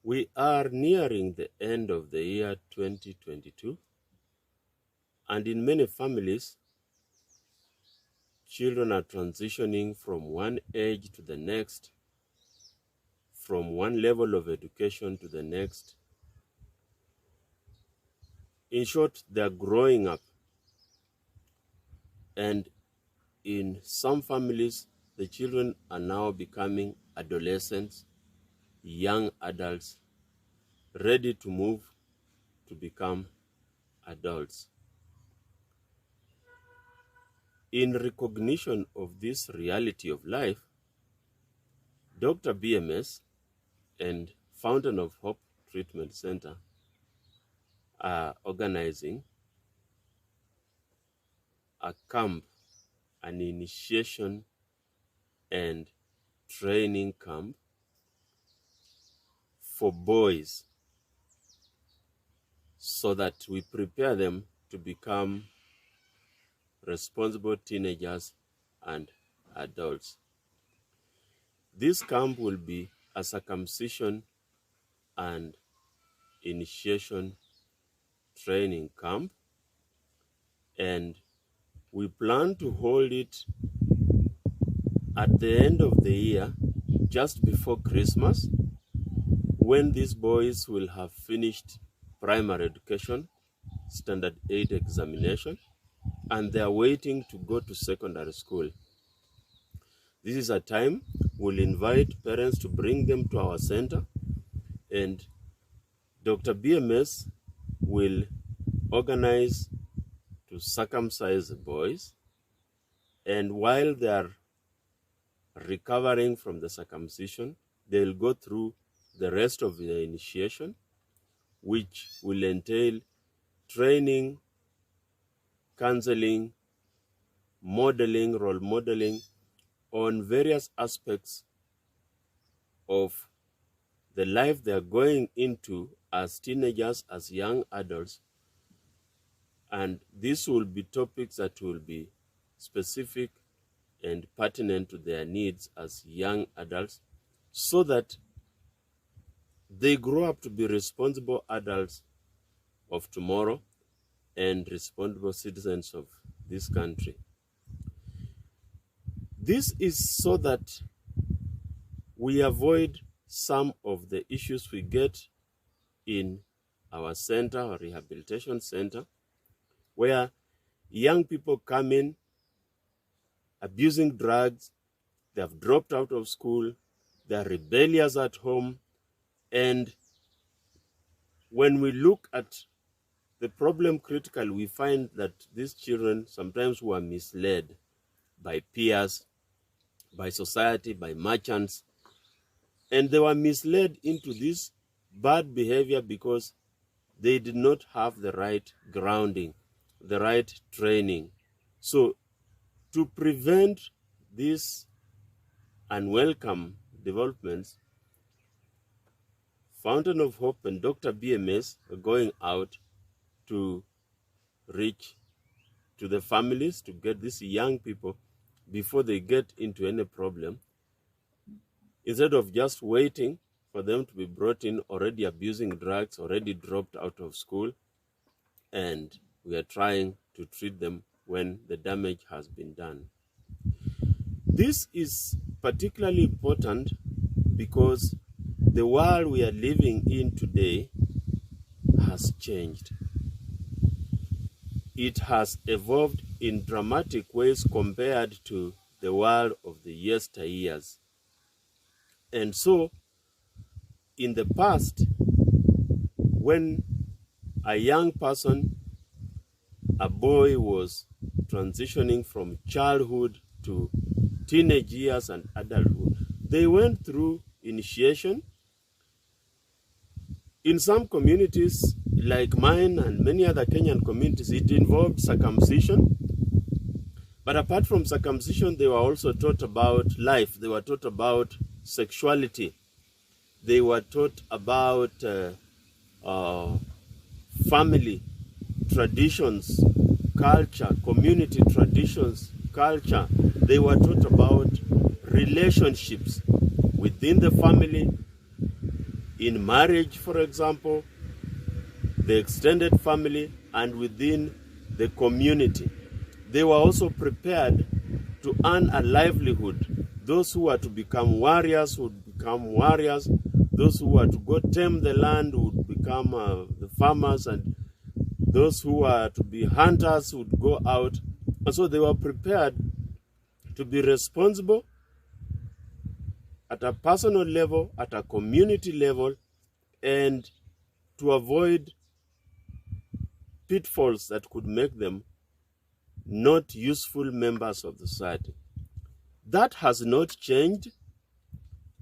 We are nearing the end of the year 2022, and in many families, children are transitioning from one age to the next, from one level of education to the next. In short, they are growing up. And in some families, the children are now becoming adolescents, young adults, ready to move to become adults. In recognition of this reality of life, Dr. BMS and Fountain of Hope Treatment Center are organizing a camp, an initiation and training camp for boys, so that we prepare them to become responsible teenagers and adults. This camp will be a circumcision and initiation training camp, and we plan to hold it at the end of the year, just before Christmas, when these boys will have finished primary education, standard 8 examination, and they are waiting to go to secondary school. This is a time we'll invite parents to bring them to our center, and Dr. BMS will organize to circumcise the boys, and while they are recovering from the circumcision, they'll go through the rest of the initiation, which will entail training, counseling, modeling, role modeling on various aspects of the life they are going into as teenagers, as young adults. And these will be topics that will be specific and pertinent to their needs as young adults, so that they grow up to be responsible adults of tomorrow and responsible citizens of this country. This is so that we avoid some of the issues we get in our center or rehabilitation center, where young people come in abusing drugs, they have dropped out of school, they are rebellious at home, and when we look at the problem critically, we find that these children sometimes were misled by peers, by society, by merchants, and they were misled into this bad behavior because they did not have the right grounding, the right training. So to prevent these unwelcome developments, Fountain of Hope and Dr. BMS are going out to reach to the families to get these young people before they get into any problem, instead of just waiting for them to be brought in already abusing drugs, already dropped out of school, and we are trying to treat them when the damage has been done. This is particularly important because the world we are living in today has changed. It has evolved in dramatic ways compared to the world of the yesteryears. And so, in the past, when a young person, a boy, was transitioning from childhood to teenage years and adulthood, they went through initiation. In some communities, like mine and many other Kenyan communities, it involved circumcision. But apart from circumcision, they were also taught about life. They were taught about sexuality. They were taught about family traditions, culture, community traditions, culture. They were taught about relationships within the family, in marriage, for example, the extended family, and within the community. They were also prepared to earn a livelihood. Those who were to become warriors would become warriors. Those who were to go tame the land would become the farmers, and those who were to be hunters would go out. And so they were prepared to be responsible at a personal level, at a community level, and to avoid pitfalls that could make them not useful members of the society. That has not changed,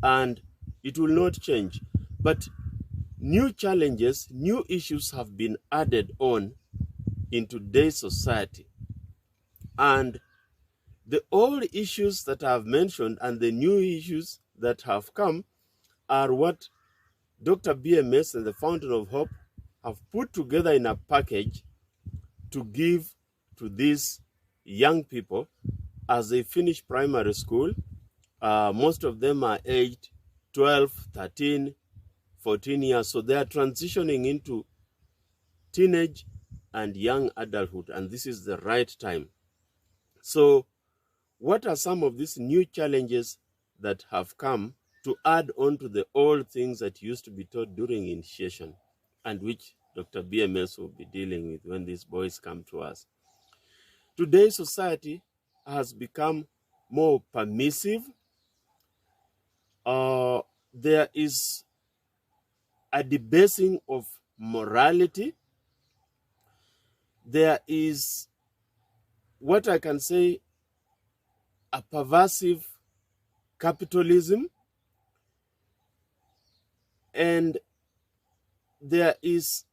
and it will not change. But new challenges, new issues have been added on in today's society. And the old issues that I've mentioned and the new issues that have come are what Dr. BMS and the Fountain of Hope have put together in a package to give to these young people as they finish primary school. Most of them are aged 12, 13, 14 years. So they are transitioning into teenage and young adulthood, and this is the right time. So what are some of these new challenges that have come to add on to the old things that used to be taught during initiation, and which Dr. BMS will be dealing with when these boys come to us? Today's society has become more permissive. There is a debasing of morality. There is, what I can say, a pervasive capitalism, and there is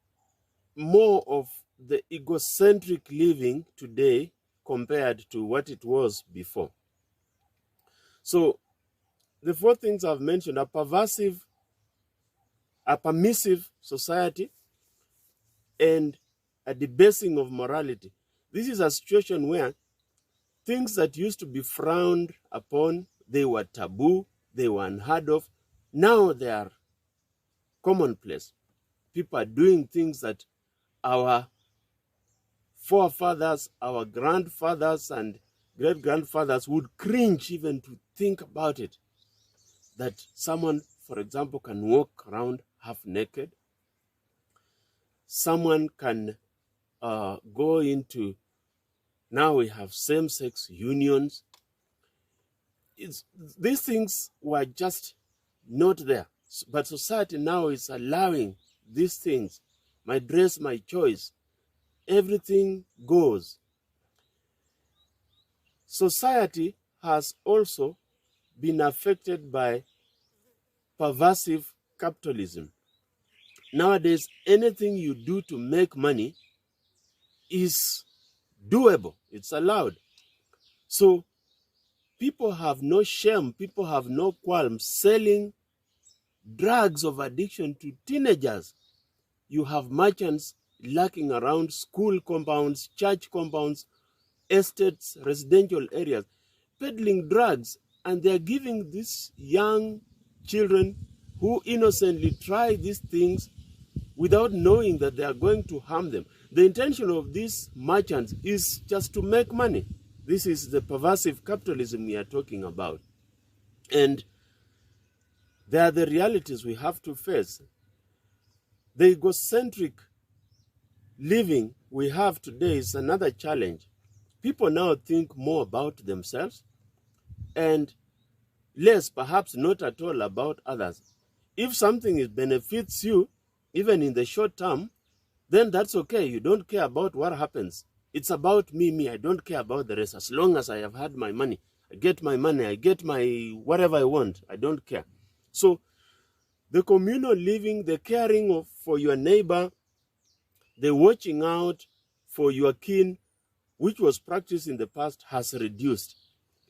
more of the egocentric living today compared to what it was before. So the four things I've mentioned: a permissive society, and a debasing of morality. This is a situation where things that used to be frowned upon, they were taboo, they were unheard of, now they are commonplace. People are doing things that our forefathers, our grandfathers and great-grandfathers would cringe even to think about it. That someone, for example, can walk around half naked. Someone can go into, now we have same-sex unions. These things were just not there. But society now is allowing these things. My dress, my choice. Everything goes. Society has also been affected by pervasive capitalism. Nowadays, anything you do to make money is doable. It's allowed. So people have no shame. People have no qualms selling drugs of addiction to teenagers. You have merchants lurking around school compounds, church compounds, estates, residential areas, peddling drugs, and they're giving these young children who innocently try these things without knowing that they are going to harm them. The intention of these merchants is just to make money. This is the pervasive capitalism we are talking about. And they are the realities we have to face. The egocentric living we have today is another challenge. People now think more about themselves and less, perhaps not at all, about others. If something benefits you, even in the short term, then that's okay. You don't care about what happens. It's about me. I don't care about the rest. As long as I have had my money, I get my money, I get my whatever I want. I don't care. So the communal living, the caring for your neighbor, the watching out for your kin, which was practiced in the past, has reduced.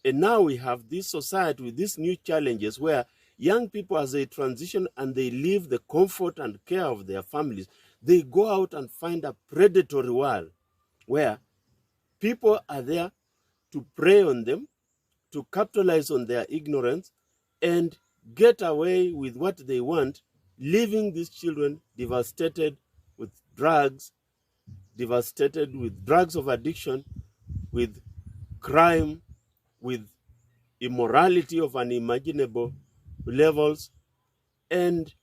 And now we have this society with these new challenges where young people, as they transition and they leave the comfort and care of their families, they go out and find a predatory world where people are there to prey on them, to capitalize on their ignorance, and get away with what they want leaving these children devastated with drugs, devastated with drugs of addiction, with crime, with immorality of unimaginable levels, and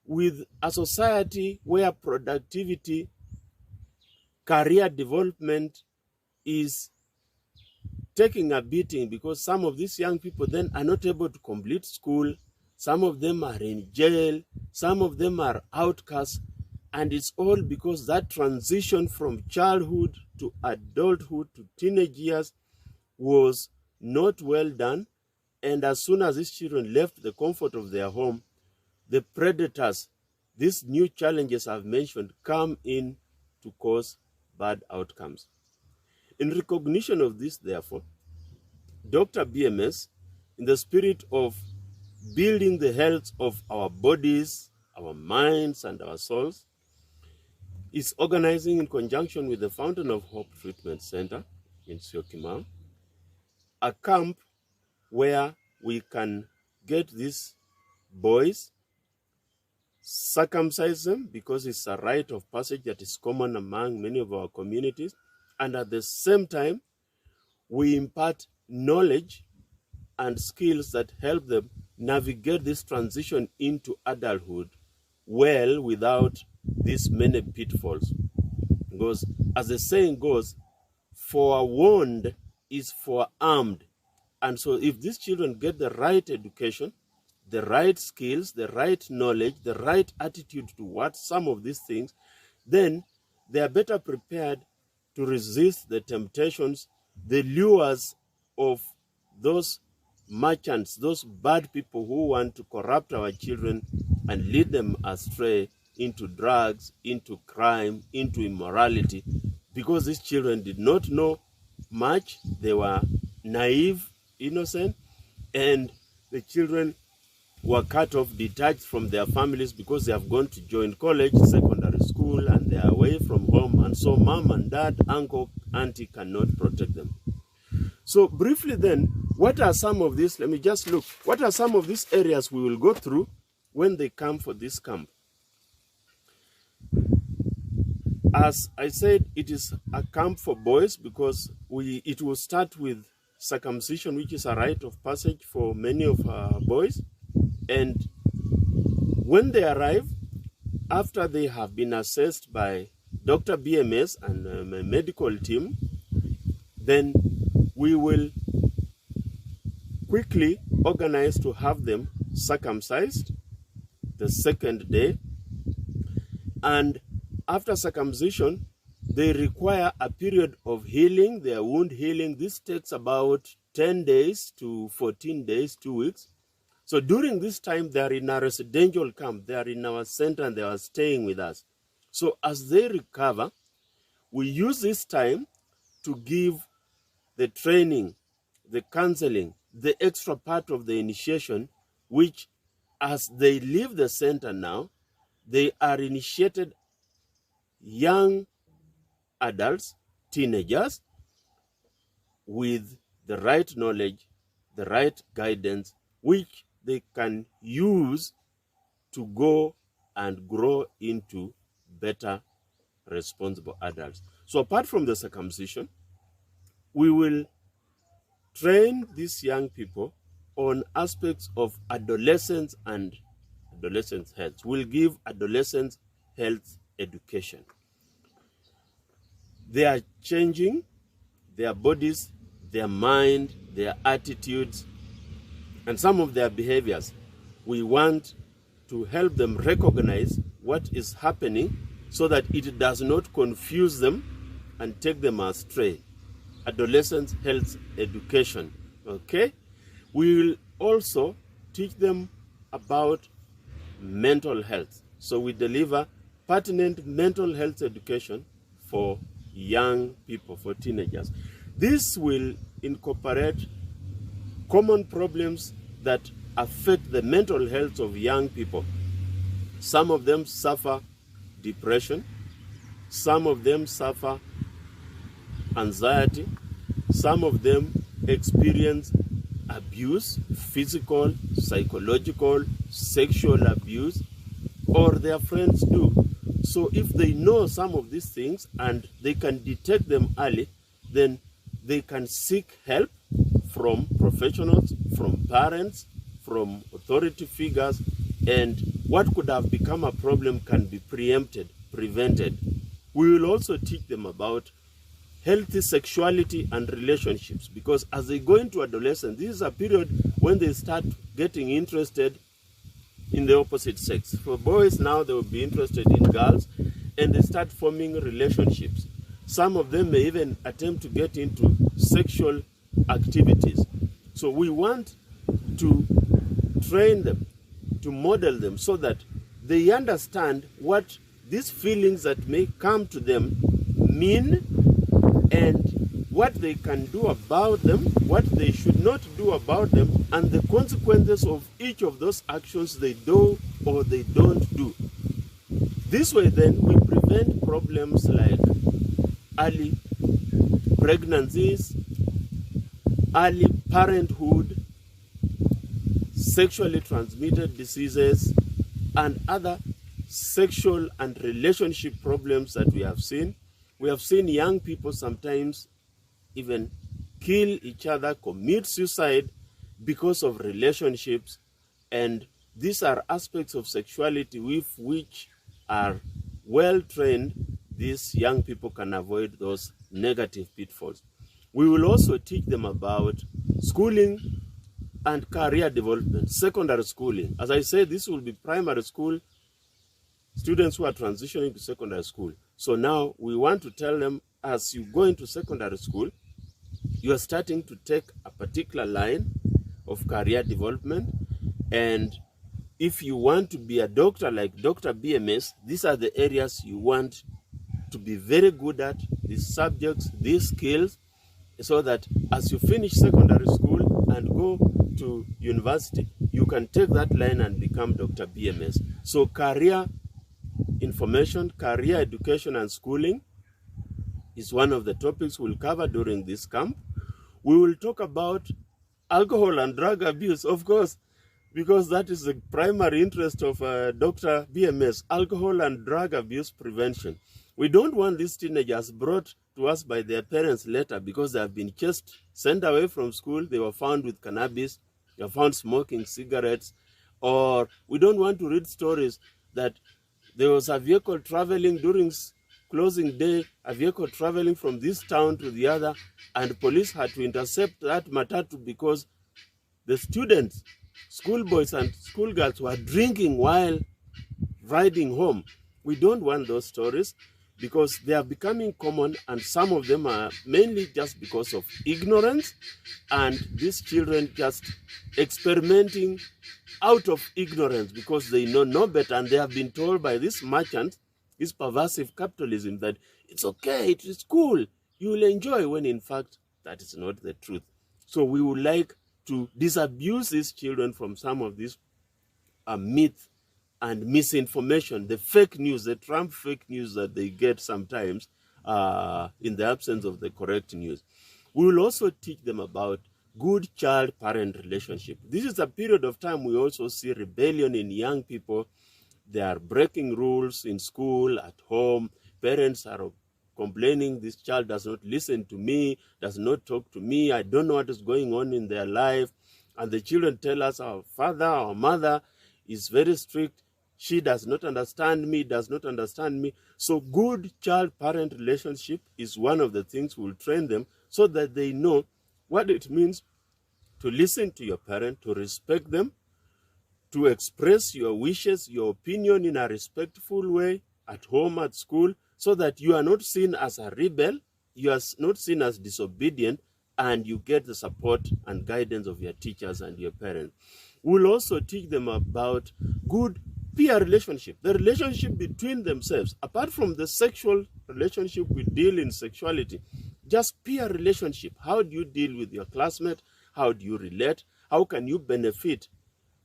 with a society where productivity, career development is taking a beating, because some of these young people then are not able to complete school. Some of them are in jail. Some of them are outcasts. And it's all because that transition from childhood to adulthood to teenage years was not well done. And as soon as these children left the comfort of their home, the predators, these new challenges I've mentioned, come in to cause bad outcomes. In recognition of this, therefore, Dr. BMS, in the spirit of building the health of our bodies, our minds, and our souls, is organizing, in conjunction with the Fountain of Hope Treatment Center in Syokimau, a camp where we can get these boys, circumcise them, because it's a rite of passage that is common among many of our communities, and at the same time, we impart knowledge and skills that help them navigate this transition into adulthood well, without these many pitfalls. Because, as the saying goes, forewarned is forearmed. And so if these children get the right education, the right skills, the right knowledge, the right attitude towards some of these things, then they are better prepared to resist the temptations, the lures of those merchants, those bad people who want to corrupt our children and lead them astray into drugs, into crime, into immorality, because these children did not know much. They were naive, innocent, and the children were cut off, detached from their families because they have gone to join college, secondary school, and they are away from home, and so mom and dad, uncle, auntie cannot protect them. So briefly then, what are some of these, let me just look, what are some of these areas we will go through when they come for this camp? As I said, it is a camp for boys because it will start with circumcision, which is a rite of passage for many of our boys. And when they arrive, after they have been assessed by Dr. BMS and my medical team, then we will quickly organize to have them circumcised the second day. And after circumcision, they require a period of healing, their wound healing. This takes about 10 days to 14 days, 2 weeks. So during this time, they are in a residential camp. They are in our center and they are staying with us. So as they recover, we use this time to give the training, the counseling, the extra part of the initiation, which as they leave the center now, they are initiated young adults, teenagers, with the right knowledge, the right guidance, which they can use to go and grow into better, responsible adults. So apart from the circumcision, we will train these young people on aspects of adolescence and adolescent health. We'll give adolescent health education. They are changing their bodies, their mind, their attitudes, and some of their behaviors. We want to help them recognize what is happening so that it does not confuse them and take them astray. Adolescent health education, okay? We will also teach them about mental health. So we deliver pertinent mental health education for young people, for teenagers. This will incorporate common problems that affect the mental health of young people. Some of them suffer depression. Some of them suffer anxiety. Some of them experience abuse, physical, psychological, sexual abuse, or their friends do. So if they know some of these things and they can detect them early, then they can seek help from professionals, from parents, from authority figures, and what could have become a problem can be preempted, prevented. We will also teach them about healthy sexuality and relationships, because as they go into adolescence, this is a period when they start getting interested in the opposite sex. For boys now, they will be interested in girls, and they start forming relationships. Some of them may even attempt to get into sexual activities. So we want to train them, to model them, so that they understand what these feelings that may come to them mean, and what they can do about them, what they should not do about them, and the consequences of each of those actions they do or they don't do. This way then we prevent problems like early pregnancies, early parenthood, sexually transmitted diseases, and other sexual and relationship problems that we have seen. We have seen young people sometimes even kill each other, commit suicide because of relationships, and these are aspects of sexuality with which are well trained. These young people can avoid those negative pitfalls. We will also teach them about schooling and career development, secondary schooling. As I said, this will be primary school students who are transitioning to secondary school. So now we want to tell them, as you go into secondary school, you are starting to take a particular line of career development, and if you want to be a doctor like Dr. BMS, these are the areas you want to be very good at, these subjects, these skills, so that as you finish secondary school and go to university, you can take that line and become Dr. BMS. So career information, career education and schooling is one of the topics we'll cover during this camp. We will talk about alcohol and drug abuse, of course, because that is the primary interest of Dr. BMS, alcohol and drug abuse prevention. We don't want these teenagers brought to us by their parents later because they have been just sent away from school, they were found with cannabis, they were found smoking cigarettes, or we don't want to read stories that there was a vehicle traveling during closing day, a vehicle traveling from this town to the other, and police had to intercept that matatu because the students, schoolboys and schoolgirls, were drinking while riding home. We don't want those stories because they are becoming common, and some of them are mainly just because of ignorance, and these children just experimenting out of ignorance because they know no better, and they have been told by this merchant, this pervasive capitalism, that it's okay, it is cool, you will enjoy, when in fact that is not the truth. So we would like to disabuse these children from some of these myths and misinformation, the fake news, the Trump fake news that they get sometimes in the absence of the correct news. We will also teach them about good child-parent relationship. This is a period of time we also see rebellion in young people. They are breaking rules in school, at home. Parents are complaining, this child does not listen to me, does not talk to me, I don't know what is going on in their life. And the children tell us, our father, our mother is very strict, she does not understand me, does not understand me. So good child-parent relationship is one of the things we'll train them so that they know what it means to listen to your parent, to respect them, to express your wishes, your opinion in a respectful way at home, at school, so that you are not seen as a rebel, you are not seen as disobedient, and you get the support and guidance of your teachers and your parents. We'll also teach them about good peer relationship, the relationship between themselves. Apart from the sexual relationship we deal in sexuality, just peer relationship. How do you deal with your classmate? How do you relate? How can you benefit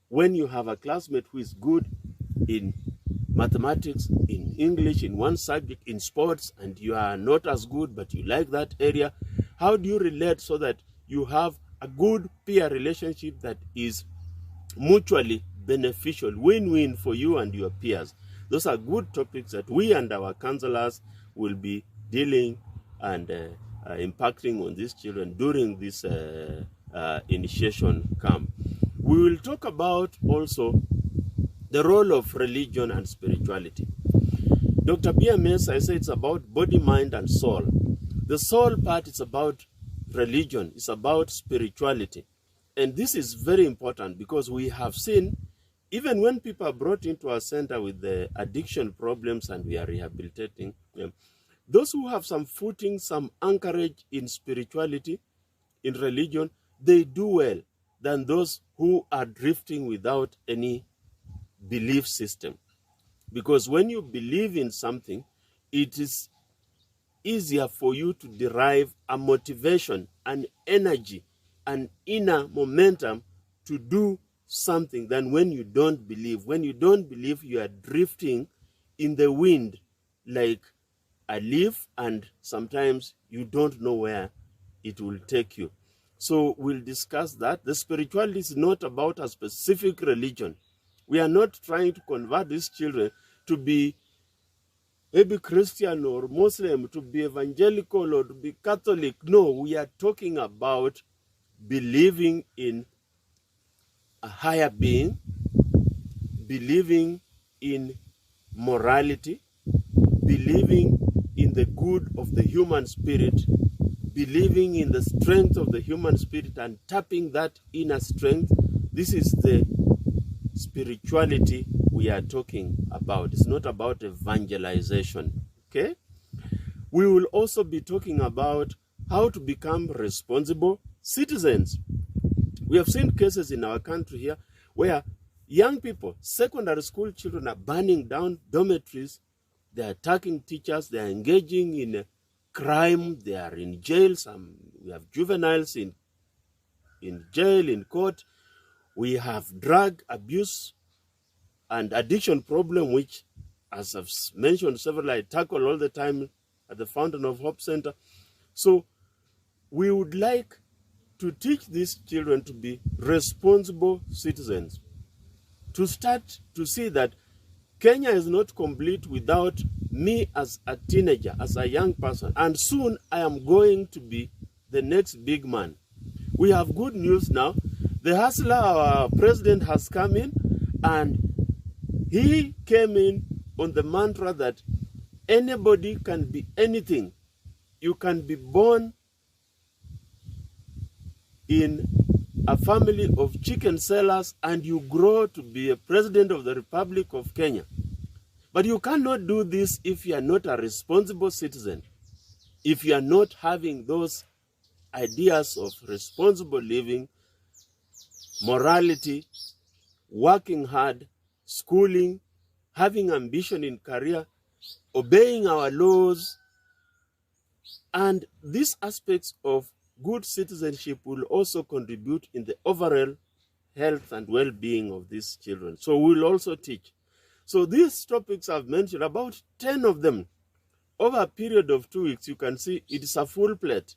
when you have a classmate who is good in mathematics, in English, in one subject, in sports, and you are not as good, but you like that area? How do you relate so that you have a good peer relationship that is mutually beneficial, win-win for you and your peers. Those are good topics that we and our counselors will be dealing and impacting on these children during this initiation camp. We will talk about also the role of religion and spirituality. Dr. BMS, I say it's about body, mind, and soul. The soul part is about religion, it's about spirituality. And this is very important because we have seen, even when people are brought into our center with the addiction problems and we are rehabilitating them, those who have some footing, some anchorage in spirituality, in religion, they do well than those who are drifting without any belief system. Because when you believe in something, it is easier for you to derive a motivation, an energy, an inner momentum to do something than when you don't believe. When you don't believe, you are drifting in the wind like a leaf, and sometimes you don't know where it will take you. So we'll discuss that. The spirituality is not about a specific religion. We are not trying to convert these children to be maybe Christian or Muslim, to be evangelical or to be Catholic. No, we are talking about believing in a higher being, believing in morality, believing in the good of the human spirit, believing in the strength of the human spirit and tapping that inner strength. This is the spirituality we are talking about. It's not about evangelization, okay? We will also be talking about how to become responsible citizens. We have seen cases in our country here where young people, secondary school children, are burning down dormitories, they are attacking teachers, they are engaging in crime, they are in jail. We have juveniles in jail, in court. We have drug abuse and addiction problem, which, as I've mentioned several, I tackle all the time at the Fountain of Hope Center. So we would like to teach these children to be responsible citizens, to start to see that Kenya is not complete without me as a teenager, as a young person, and soon I am going to be the next big man. We have good news now. The hustler, our president, has come in, and he came in on the mantra that anybody can be anything. You can be born in a family of chicken sellers and you grow to be a president of the Republic of Kenya. But you cannot do this if you are not a responsible citizen, if you are not having those ideas of responsible living, morality, working hard, schooling, having ambition in career, obeying our laws. And these aspects of good citizenship will also contribute in the overall health and well-being of these children. So we'll also teach. So these topics I've mentioned, about 10 of them, over a period of 2 weeks, you can see it is a full plate.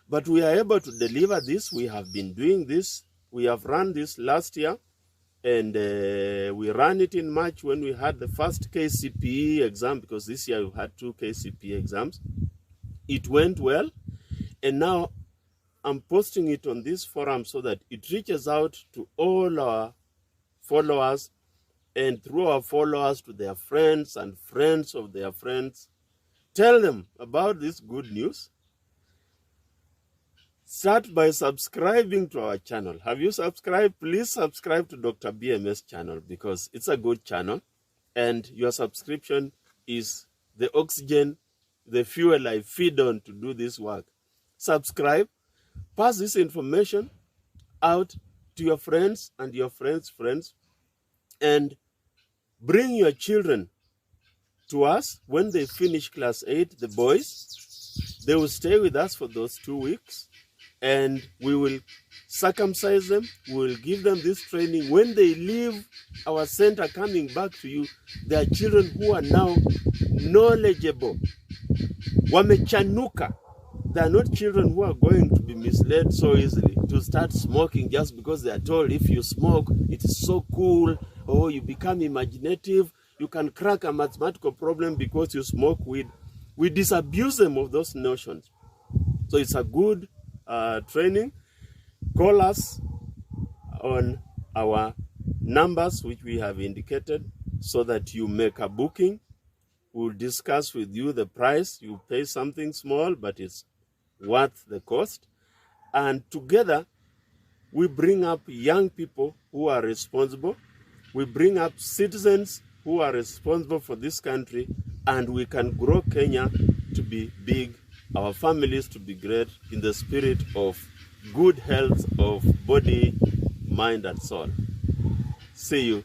But we are able to deliver this. We have been doing this. We have run this last year, and we ran it in March when we had the first KCPE exam, because this year we had 2 KCPE exams. It went well, and now I'm posting it on this forum so that it reaches out to all our followers, and through our followers to their friends and friends of their friends. Tell them about this good news. Start by subscribing to our channel. Have you subscribed? Please subscribe to Dr. BMS channel, because it's a good channel, and your subscription is the oxygen, the fuel I feed on to do this work. Subscribe. Pass this information out to your friends and your friends' friends, and bring your children to us when they finish class 8, the boys. They will stay with us for those 2 weeks, and we will circumcise them. We will give them this training. When they leave our center coming back to you, they are children who are now knowledgeable. Wamechanuka. They are not children who are going to be misled so easily to start smoking just because they are told if you smoke, it is so cool or you become imaginative, you can crack a mathematical problem because you smoke weed. We disabuse them of those notions. So it's a good training. Call us on our numbers, which we have indicated, so that you make a booking. We'll discuss with you the price. You pay something small, but it's worth the cost. And together, we bring up young people who are responsible. We bring up citizens who are responsible for this country, and we can grow Kenya to be big, our families to be great, in the spirit of good health of body, mind, and soul. See you